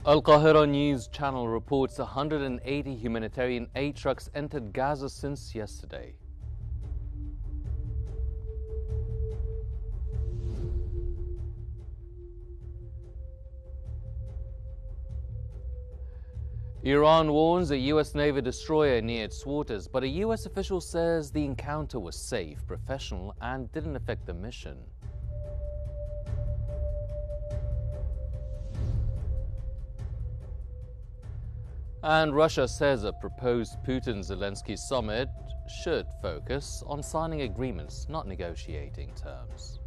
Al Qahira News channel reports 180 humanitarian aid trucks entered Gaza since yesterday. Iran warns a U.S. Navy destroyer near its waters, but a U.S. official says the encounter was safe, professional, and didn't affect the mission. And Russia says a proposed Putin-Zelensky summit should focus on signing agreements, not negotiating terms.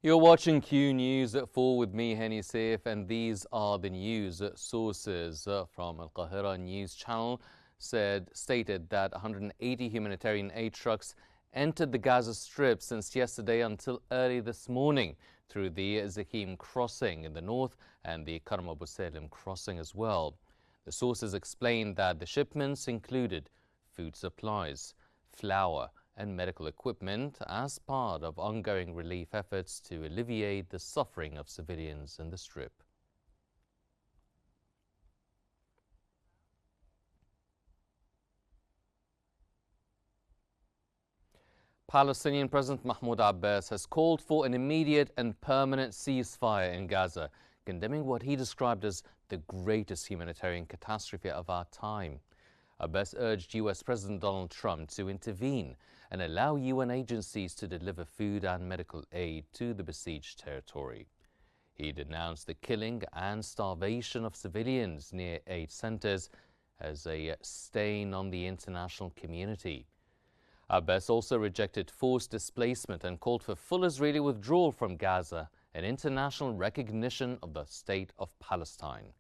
You're watching Q News at 4 with me, Henny Saif, and these are the news sources from Al Qahira News channel stated that 180 humanitarian aid trucks entered the Gaza Strip since yesterday until early this morning through the Zakim crossing in the north and the Karam Abu Salim crossing as well. The sources explained that the shipments included food supplies, flour, and medical equipment as part of ongoing relief efforts to alleviate the suffering of civilians in the Strip. Palestinian President Mahmoud Abbas has called for an immediate and permanent ceasefire in Gaza, condemning what he described as the greatest humanitarian catastrophe of our time. Abbas urged U.S. President Donald Trump to intervene and allow UN agencies to deliver food and medical aid to the besieged territory. He denounced the killing and starvation of civilians near aid centers as a stain on the international community. Abbas also rejected forced displacement and called for full Israeli withdrawal from Gaza and international recognition of the state of Palestine.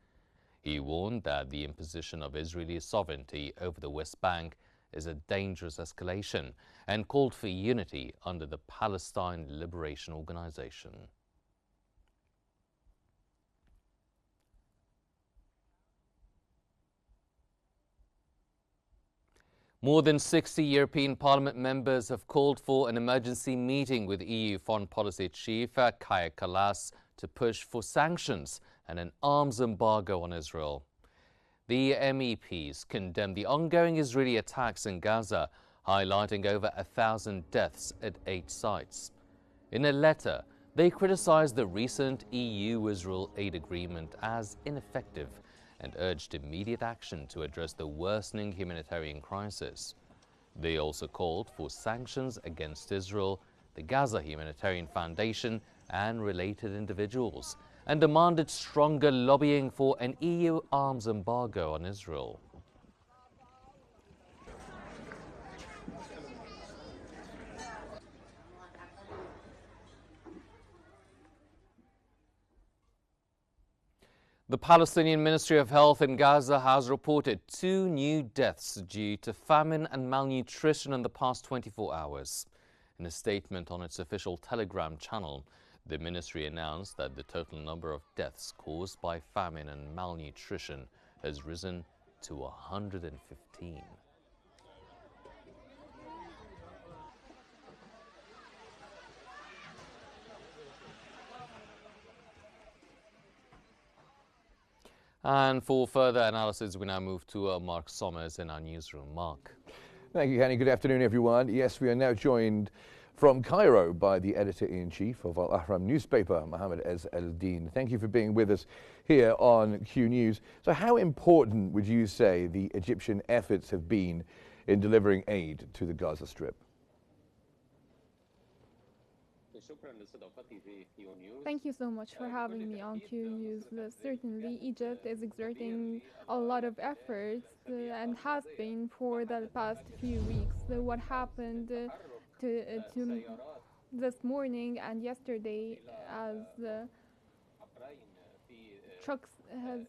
He warned that the imposition of Israeli sovereignty over the West Bank is a dangerous escalation and called for unity under the Palestine Liberation Organization. More than 60 European Parliament members have called for an emergency meeting with EU Foreign Policy Chief Kaja Kallas to push for sanctions and an arms embargo on Israel. The MEPs condemned the ongoing Israeli attacks in Gaza, highlighting over 1,000 deaths at 8 sites. In a letter, they criticized the recent EU-Israel aid agreement as ineffective and urged immediate action to address the worsening humanitarian crisis. They also called for sanctions against Israel, the Gaza Humanitarian Foundation, and related individuals, and demanded stronger lobbying for an EU arms embargo on Israel. The Palestinian Ministry of Health in Gaza has reported 2 new deaths due to famine and malnutrition in the past 24 hours. In a statement on its official Telegram channel, the ministry announced that the total number of deaths caused by famine and malnutrition has risen to 115. And for further analysis, we now move to Mark Sommers in our newsroom. Mark. Thank you, Henny. Good afternoon, everyone. Yes, we are now joined from Cairo by the editor-in-chief of Al Ahram newspaper, Mohammed Ez El-Din. Thank you for being with us here on Q News. So how important would you say the Egyptian efforts have been in delivering aid to the Gaza Strip. Thank you so much for having me on Qnews. Certainly, Egypt is exerting a lot of efforts and has been for the past few weeks. What happened to this morning and yesterday as trucks has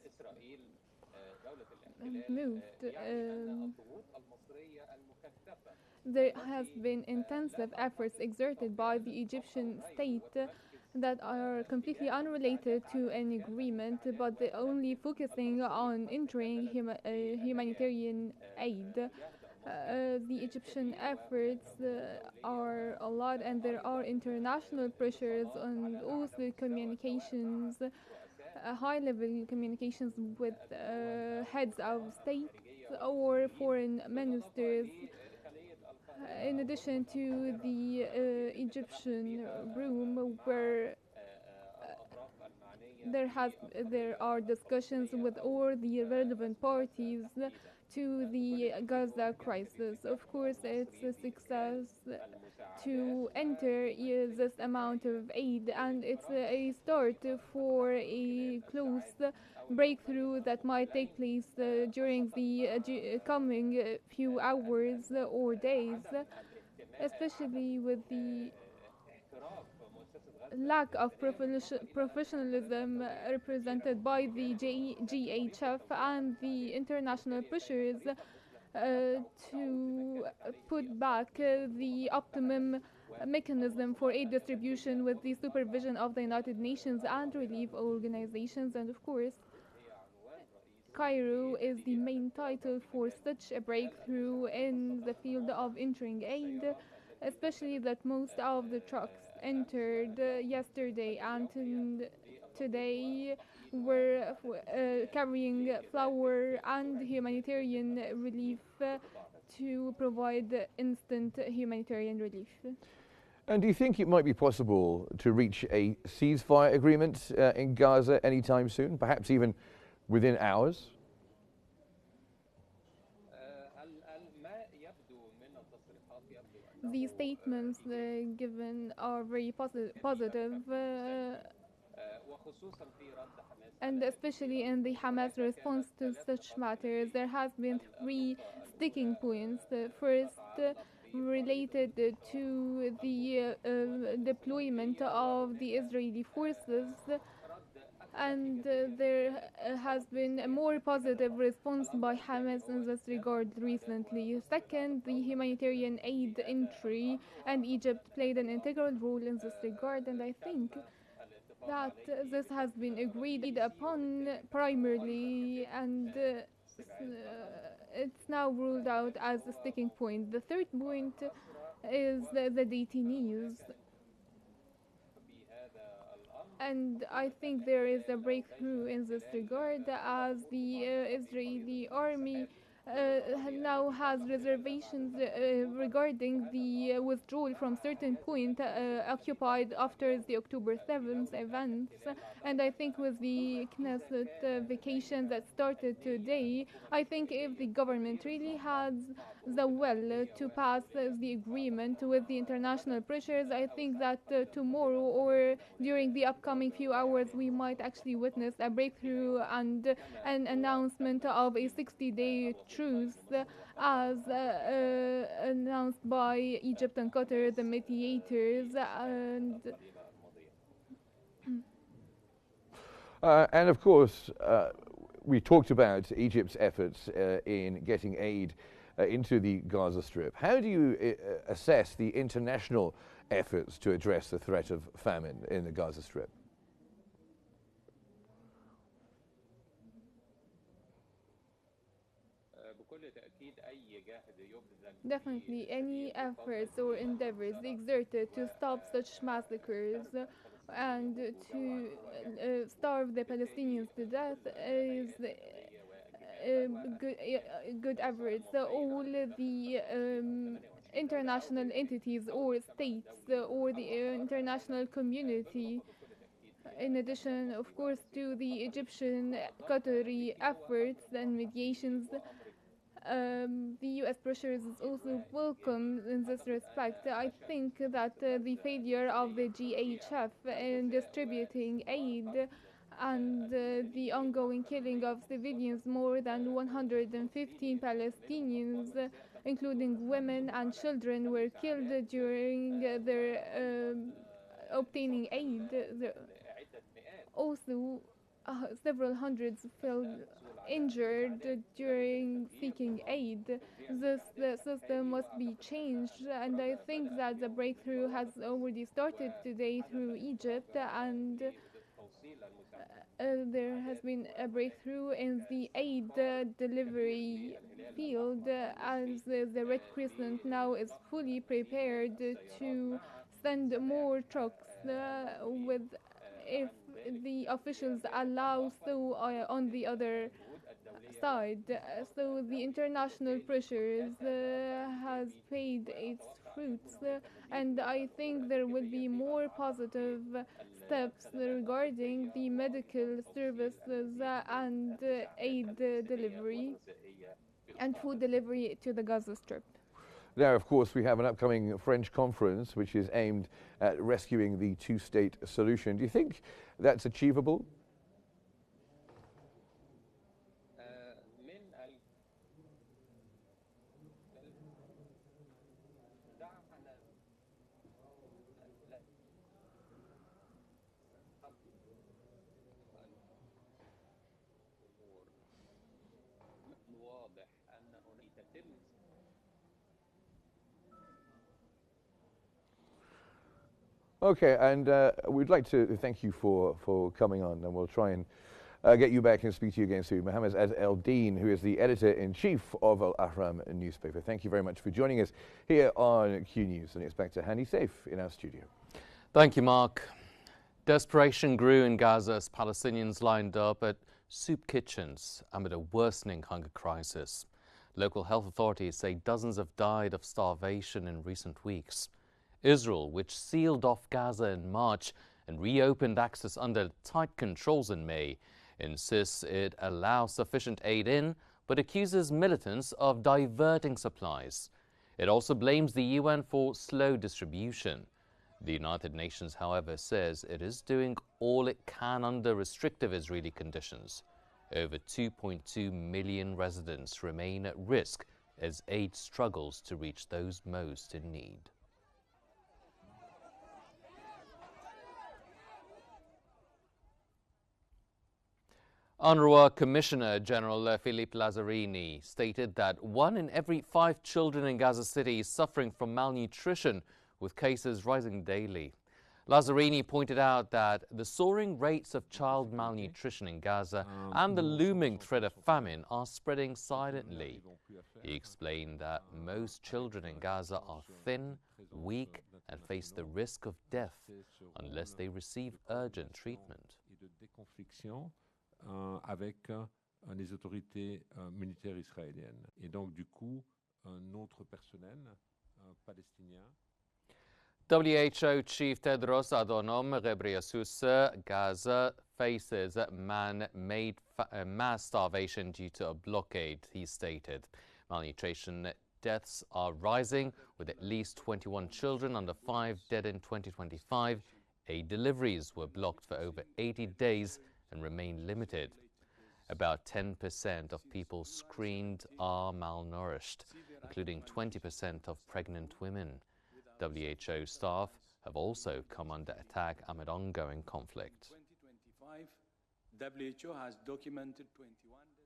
moved. There has been intensive efforts exerted by the Egyptian state that are completely unrelated to an agreement, but they're only focusing on entering humanitarian aid. The Egyptian efforts are a lot, and there are international pressures on also communications, high-level communications with heads of state or foreign ministers. In addition to the Egyptian room, where there are discussions with all the relevant parties to the Gaza crisis. Of course, it's a success to enter this amount of aid, and it's a start for a close breakthrough that might take place during the coming few hours or days, especially with the lack of professionalism represented by the GHF and the international pressures to put back the optimum mechanism for aid distribution with the supervision of the United Nations and relief organizations. And of course, Cairo is the main title for such a breakthrough in the field of entering aid, especially that most of the trucks entered yesterday and today were carrying flour and humanitarian relief to provide instant humanitarian relief. And do you think it might be possible to reach a ceasefire agreement in Gaza anytime soon, perhaps even within hours? The statements given are very positive, and especially in the Hamas response to such matters, there has been three sticking points. First, related to the deployment of the Israeli forces, and there has been a more positive response by Hamas in this regard recently. Second, the humanitarian aid entry, and Egypt played an integral role in this regard, and I think that this has been agreed upon primarily, and it's now ruled out as a sticking point. The third point is the detainees. And I think there is a breakthrough in this regard, as the Israeli army now has reservations regarding the withdrawal from certain point occupied after the October 7th events. And I think with the Knesset vacation that started today, I think if the government really has the will to pass the agreement with the international pressures, I think that tomorrow or during the upcoming few hours we might actually witness a breakthrough and an announcement of a 60-day truce as announced by Egypt and Qatar, the mediators. And of course, we talked about Egypt's efforts in getting aid into the Gaza Strip. How do you assess the international efforts to address the threat of famine in the Gaza Strip? Definitely, any efforts or endeavors exerted to stop such massacres and to starve the Palestinians to death is good efforts. All the international entities or states or the international community, in addition, of course, to the Egyptian Qatari efforts and mediations, the U.S. pressures is also welcome in this respect. I think that the failure of the GHF in distributing aid and the ongoing killing of civilians, more than 115 Palestinians, including women and children, were killed during their obtaining aid. Also, several hundreds fell injured during seeking aid. This the system must be changed, and I think that the breakthrough has already started today through Egypt, and there has been a breakthrough in the aid delivery field, as the Red Crescent now is fully prepared to send more trucks with if the officials allow so on the other side. So the international pressures has paid its fruits, and I think there will be more positive steps regarding the medical services and aid delivery and food delivery to the Gaza Strip. Now, of course, we have an upcoming French conference which is aimed at rescuing the two-state solution. Do you think that's achievable? Okay, and we'd like to thank you for coming on, and we'll try and get you back and speak to you again soon. Mohammed Az-Eldin, who is the editor-in-chief of Al Ahram newspaper. Thank you very much for joining us here on Q News, and it's back to Hani Saif in our studio. Thank you, Mark. Desperation grew in Gaza as Palestinians lined up at soup kitchens amid a worsening hunger crisis. Local health authorities say dozens have died of starvation in recent weeks. Israel, which sealed off Gaza in March and reopened access under tight controls in May, insists it allows sufficient aid in, but accuses militants of diverting supplies. It also blames the UN for slow distribution. The United Nations, however, says it is doing all it can under restrictive Israeli conditions. Over 2.2 million residents remain at risk as aid struggles to reach those most in need. UNRWA Commissioner General Philippe Lazzarini stated that 1 in every 5 children in Gaza City is suffering from malnutrition, with cases rising daily. Lazzarini pointed out that the soaring rates of child malnutrition in Gaza and the looming threat of famine are spreading silently. He explained that most children in Gaza are thin, weak, and face the risk of death unless they receive urgent treatment. Avec les autorités militaires israéliennes. Et donc, du coup, notre personnel palestinien. WHO Chief Tedros Adhanom Ghebreyesus, Gaza faces man-made mass starvation due to a blockade, he stated. Malnutrition deaths are rising, with at least 21 children under 5 dead in 2025. Aid deliveries were blocked for over 80 days and remain limited. About 10% of people screened are malnourished, including 20% of pregnant women. WHO staff have also come under attack amid ongoing conflict. 2025, WHO has documented 21 days.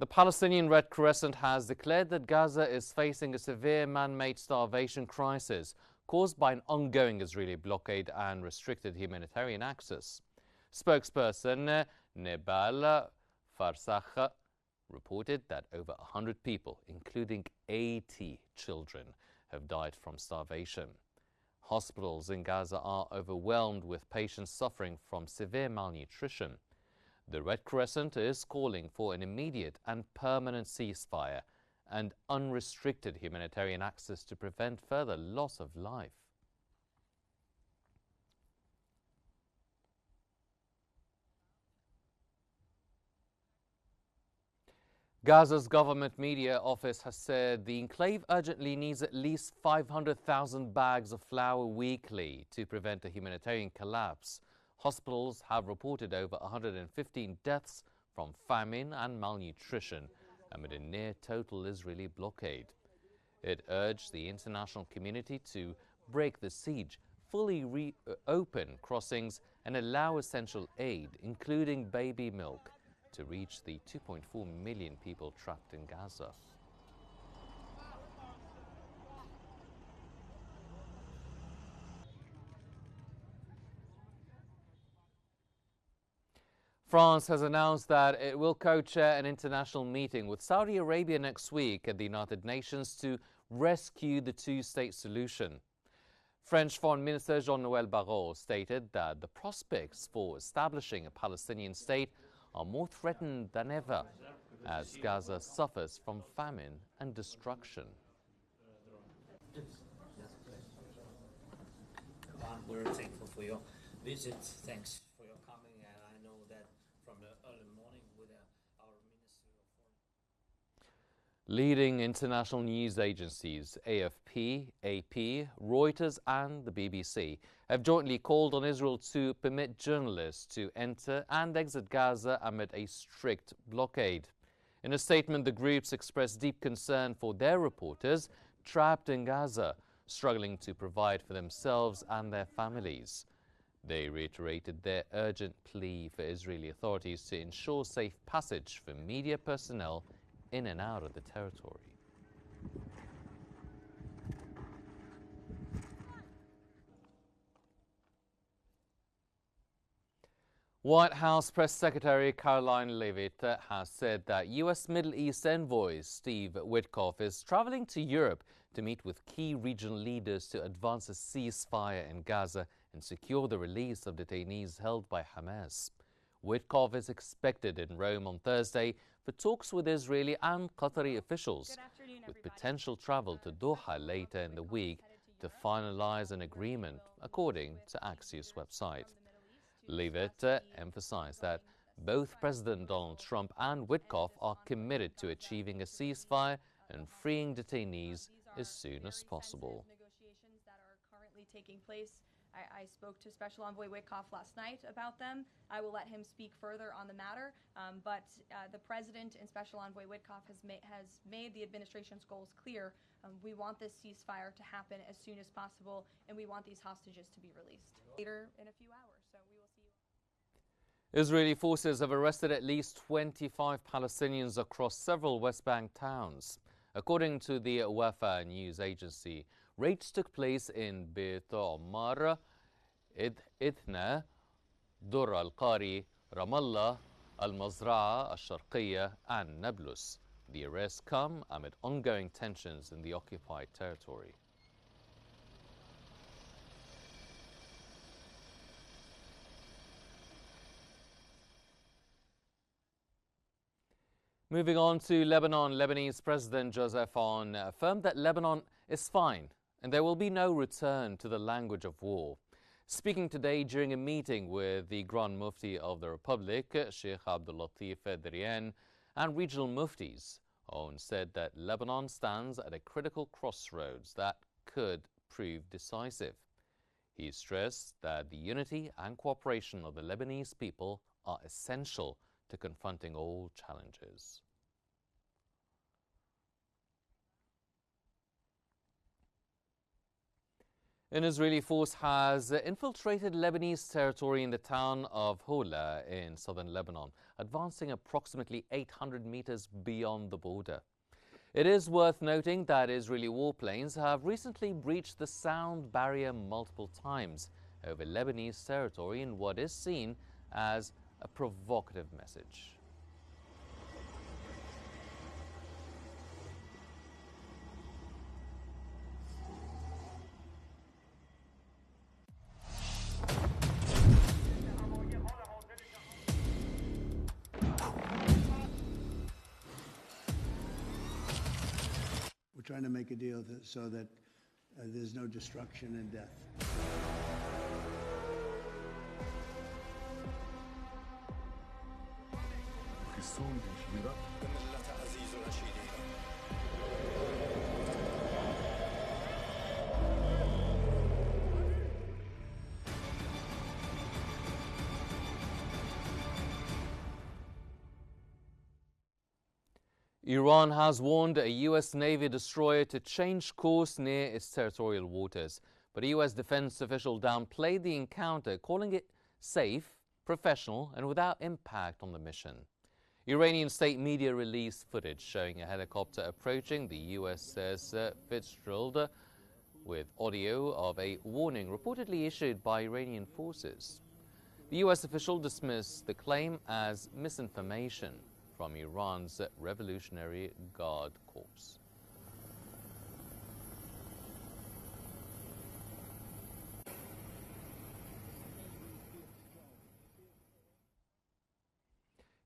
The Palestinian Red Crescent has declared that Gaza is facing a severe man-made starvation crisis caused by an ongoing Israeli blockade and restricted humanitarian access. Spokesperson Nebal Farsakh reported that over 100 people, including 80 children, have died from starvation. Hospitals in Gaza are overwhelmed with patients suffering from severe malnutrition. The Red Crescent is calling for an immediate and permanent ceasefire and unrestricted humanitarian access to prevent further loss of life. Gaza's government media office has said the enclave urgently needs at least 500,000 bags of flour weekly to prevent a humanitarian collapse. Hospitals have reported over 115 deaths from famine and malnutrition amid a near-total Israeli blockade. It urged the international community to break the siege, fully reopen crossings and allow essential aid, including baby milk, to reach the 2.4 million people trapped in Gaza. France has announced that it will co-chair an international meeting with Saudi Arabia next week at the United Nations to rescue the two-state solution. French Foreign Minister Jean-Noël Barrot stated that the prospects for establishing a Palestinian state are more threatened than ever as Gaza suffers from famine and destruction. We're thankful for your visit. Thanks for your coming, and I know that from the early morning with our Minister of Foreign. Leading international news agencies AFP, AP, Reuters and the BBC have jointly called on Israel to permit journalists to enter and exit Gaza amid a strict blockade. In a statement, the groups expressed deep concern for their reporters trapped in Gaza, struggling to provide for themselves and their families. They reiterated their urgent plea for Israeli authorities to ensure safe passage for media personnel in and out of the territory. White House Press Secretary Caroline Leavitt has said that U.S. Middle East envoy Steve Witkoff is traveling to Europe to meet with key regional leaders to advance a ceasefire in Gaza and secure the release of detainees held by Hamas. Witkoff is expected in Rome on Thursday for talks with Israeli and Qatari officials, with potential travel to Doha later in the week to finalize an agreement, according to Axios website. Leavitt emphasized that both President Donald Trump and Witkoff are committed to achieving a ceasefire and freeing detainees as soon as possible. Negotiations that are currently taking place. I spoke to Special Envoy Witkoff last night about them. I will let him speak further on the matter, but the President and Special Envoy Witkoff has made the administration's goals clear. We want this ceasefire to happen as soon as possible, and we want these hostages to be released later in a few hours. So we will see you. Israeli forces have arrested at least 25 Palestinians across several West Bank towns. According to the Wafa news agency, raids took place in Beit Omar, Idna, Dur al-Qari, Ramallah, Al-Mazra'a, Al-Sharqiyya and Nablus. The arrests come amid ongoing tensions in the occupied territory. Moving on to Lebanon, Lebanese President Joseph Aoun affirmed that Lebanon is fine and there will be no return to the language of war. Speaking today during a meeting with the Grand Mufti of the Republic, Sheikh Abdul Latif Adrian, and regional muftis, Aoun said that Lebanon stands at a critical crossroads that could prove decisive. He stressed that the unity and cooperation of the Lebanese people are essential to confronting all challenges. An Israeli force has infiltrated Lebanese territory in the town of Hola in southern Lebanon, advancing approximately 800 meters beyond the border. It is worth noting that Israeli warplanes have recently breached the sound barrier multiple times over Lebanese territory in what is seen as a provocative message. We're trying to make a deal so that there's no destruction and death. חיסול ושבירת Iran has warned a U.S. Navy destroyer to change course near its territorial waters, but a U.S. defense official downplayed the encounter, calling it safe, professional, and without impact on the mission. Iranian state media released footage showing a helicopter approaching the USS Fitzgerald with audio of a warning reportedly issued by Iranian forces. The U.S. official dismissed the claim as misinformation from Iran's Revolutionary Guard Corps.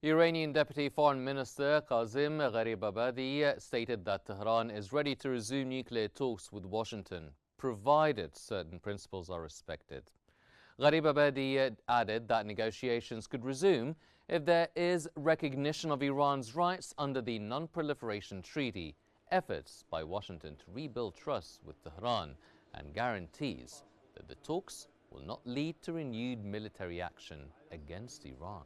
Iranian Deputy Foreign Minister Qasem Gharibabadi stated that Tehran is ready to resume nuclear talks with Washington, provided certain principles are respected. Gharibabadi added that negotiations could resume if there is recognition of Iran's rights under the Non-Proliferation Treaty, efforts by Washington to rebuild trust with Tehran, and guarantees that the talks will not lead to renewed military action against Iran.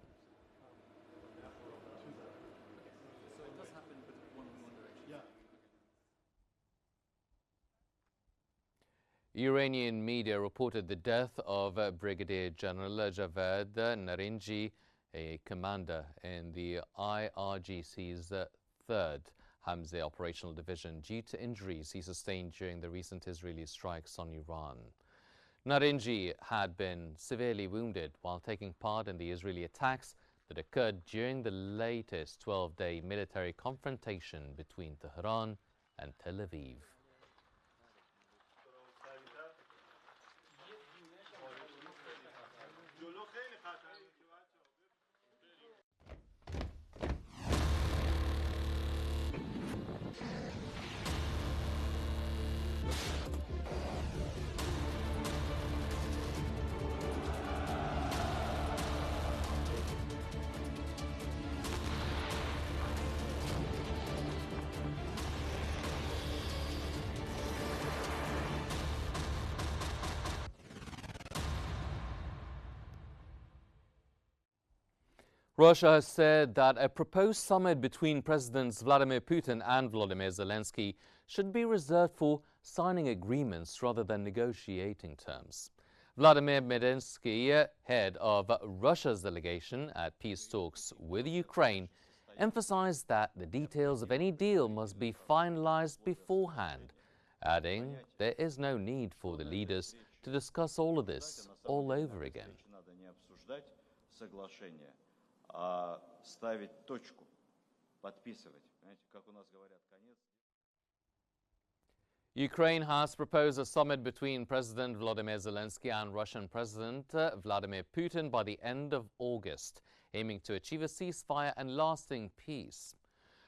Iranian media reported the death of Brigadier General Javed Narinji, a commander in the IRGC's 3rd Hamza Operational Division, due to injuries he sustained during the recent Israeli strikes on Iran. Narinji had been severely wounded while taking part in the Israeli attacks that occurred during the latest 12-day military confrontation between Tehran and Tel Aviv. Russia has said that a proposed summit between Presidents Vladimir Putin and Volodymyr Zelensky should be reserved for signing agreements rather than negotiating terms. Vladimir Medinsky, head of Russia's delegation at peace talks with Ukraine, emphasized that the details of any deal must be finalized beforehand, adding there is no need for the leaders to discuss all of this all over again. Ставить точку, подписывать. Как у нас говорят, конец. Ukraine has proposed a summit between President Volodymyr Zelensky and Russian President Vladimir Putin by the end of August, aiming to achieve a ceasefire and lasting peace.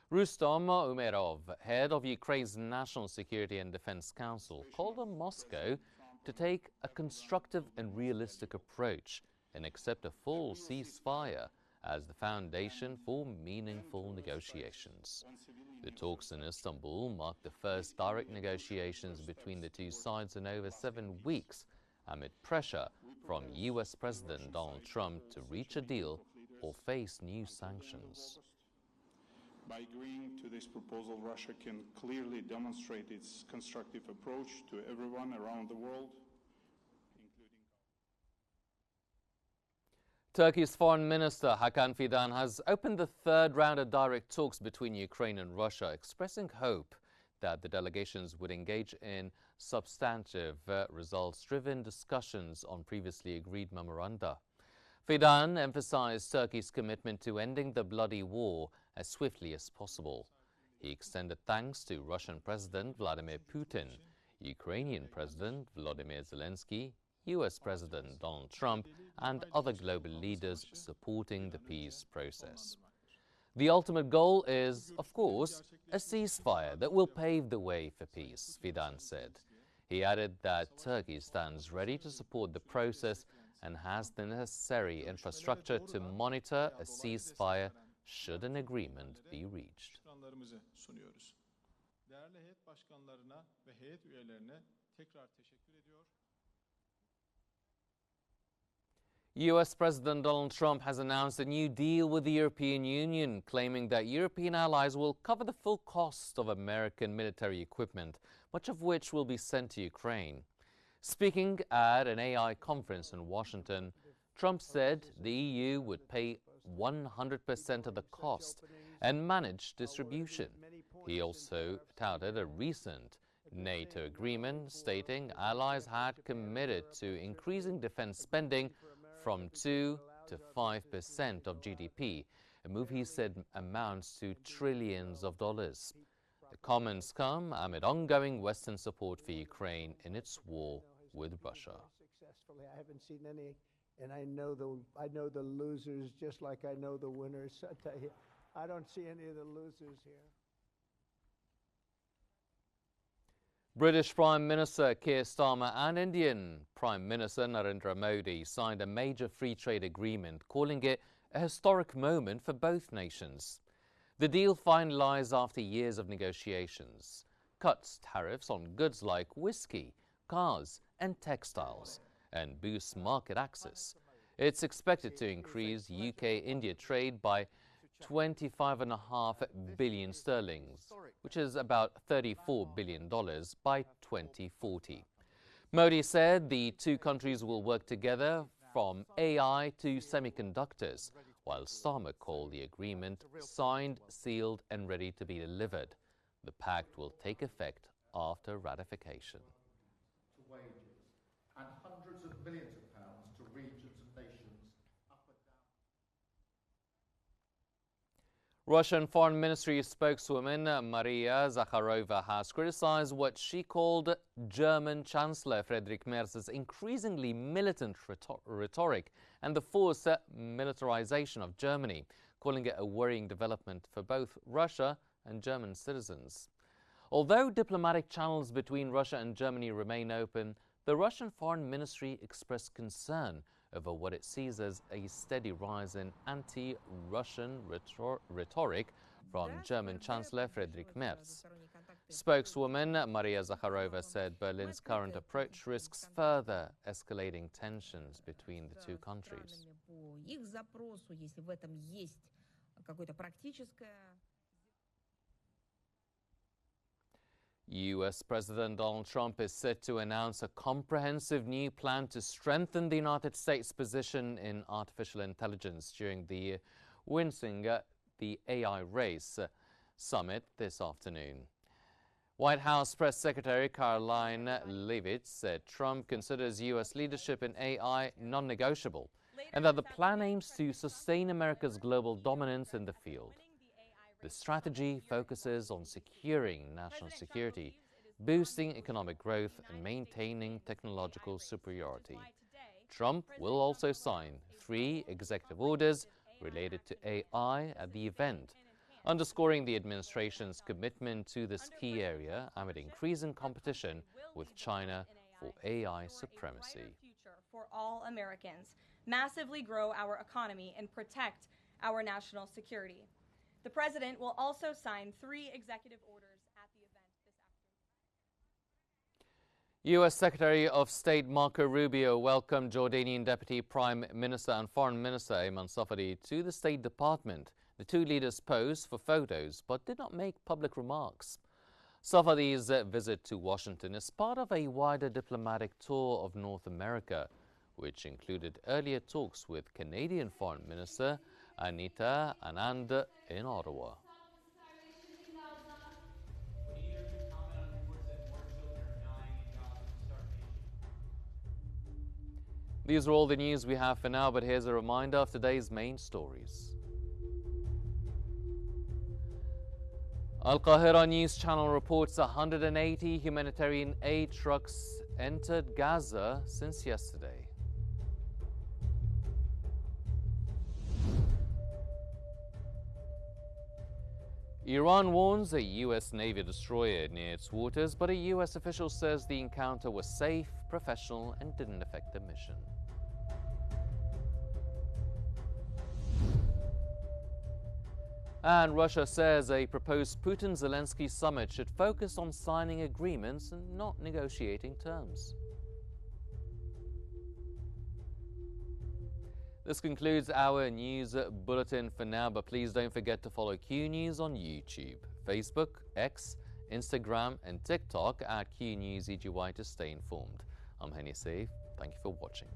Rustom Umerov, head of Ukraine's National Security and Defense Council, called on Moscow to take a constructive and realistic approach and accept a full ceasefire as the foundation for meaningful negotiations. The talks in Istanbul marked the first direct negotiations between the two sides in over 7 weeks, amid pressure from U.S. President Donald Trump to reach a deal or face new sanctions. By agreeing to this proposal, Russia can clearly demonstrate its constructive approach to everyone around the world. Turkey's Foreign Minister Hakan Fidan has opened the 3rd round of direct talks between Ukraine and Russia, expressing hope that the delegations would engage in substantive, results-driven discussions on previously agreed memoranda. Fidan emphasized Turkey's commitment to ending the bloody war as swiftly as possible. He extended thanks to Russian President Vladimir Putin, Ukrainian President Volodymyr Zelensky, U.S. President Donald Trump, and other global leaders supporting the peace process. The ultimate goal is, of course, a ceasefire that will pave the way for peace, Fidan said. He added that Turkey stands ready to support the process and has the necessary infrastructure to monitor a ceasefire should an agreement be reached. katkılarımızı sunuyoruz. Değerli heyet başkanlarına ve heyet üyelerine tekrar teşekkür ediyor. US President Donald Trump has announced a new deal with the European Union, claiming that European allies will cover the full cost of American military equipment, much of which will be sent to Ukraine. Speaking at an AI conference in Washington, Trump said the EU would pay 100% of the cost and manage distribution. He also touted a recent NATO agreement stating allies had committed to increasing defense spending from 2 to 5% of GDP, a move he said amounts to trillions of dollars. The comments come amid ongoing Western support for Ukraine in its war with Russia. Successfully, I haven't seen any, and I know the losers just like I know the winners. I tell you, I don't see any of the losers here. British Prime Minister Keir Starmer and Indian Prime Minister Narendra Modi signed a major free trade agreement, calling it a historic moment for both nations. The deal finalized after years of negotiations cuts tariffs on goods like whiskey, cars and textiles and boosts market access. It's expected to increase UK-India trade by 25.5 billion sterling, which is about $34 billion by 2040. Modi said the two countries will work together from AI to semiconductors, while Starmer called the agreement signed, sealed and ready to be delivered. The pact will take effect after ratification. To wages and hundreds of millions of pounds to regions and nations up and down. Russian Foreign Ministry spokeswoman Maria Zakharova has criticized what she called German Chancellor Friedrich Merz's increasingly militant rhetoric and the forced militarization of Germany, calling it a worrying development for both Russia and German citizens. Although diplomatic channels between Russia and Germany remain open, the Russian Foreign Ministry expressed concern over what it sees as a steady rise in anti-Russian rhetoric from German Chancellor Friedrich Merz. Spokeswoman Maria Zakharova said Berlin's current approach risks further escalating tensions between the two countries. US President Donald Trump is set to announce a comprehensive new plan to strengthen the United States' position in artificial intelligence during the Wincing the AI Race summit this afternoon. White House Press Secretary Caroline Leavitt said Trump considers US leadership in AI non-negotiable and that the plan aims to sustain America's global dominance in the field. The strategy focuses on securing national security, boosting economic growth, and maintaining technological superiority. Trump will also sign 3 executive orders related to AI at the event, underscoring the administration's commitment to this key area amid increasing competition with China for AI supremacy. For all Americans, massively grow our economy and protect our national security. The President will also sign 3 executive orders at the event this afternoon. U.S. Secretary of State Marco Rubio welcomed Jordanian Deputy Prime Minister and Foreign Minister Ayman Safadi to the State Department. The two leaders posed for photos but did not make public remarks. Safadi's visit to Washington is part of a wider diplomatic tour of North America, which included earlier talks with Canadian Foreign Minister Anita Anand in Ottawa. These are all the news we have for now, but here's a reminder of today's main stories. Al Qahira News Channel reports 180 humanitarian aid trucks entered Gaza since yesterday. Iran warns a U.S. Navy destroyer near its waters, but a U.S. official says the encounter was safe, professional, and didn't affect the mission. And Russia says a proposed Putin-Zelensky summit should focus on signing agreements and not negotiating terms. This concludes our news bulletin for now, but please don't forget to follow Q News on YouTube, Facebook, X, Instagram and TikTok at Q News EGY to stay informed. I'm Henny Saif. Thank you for watching.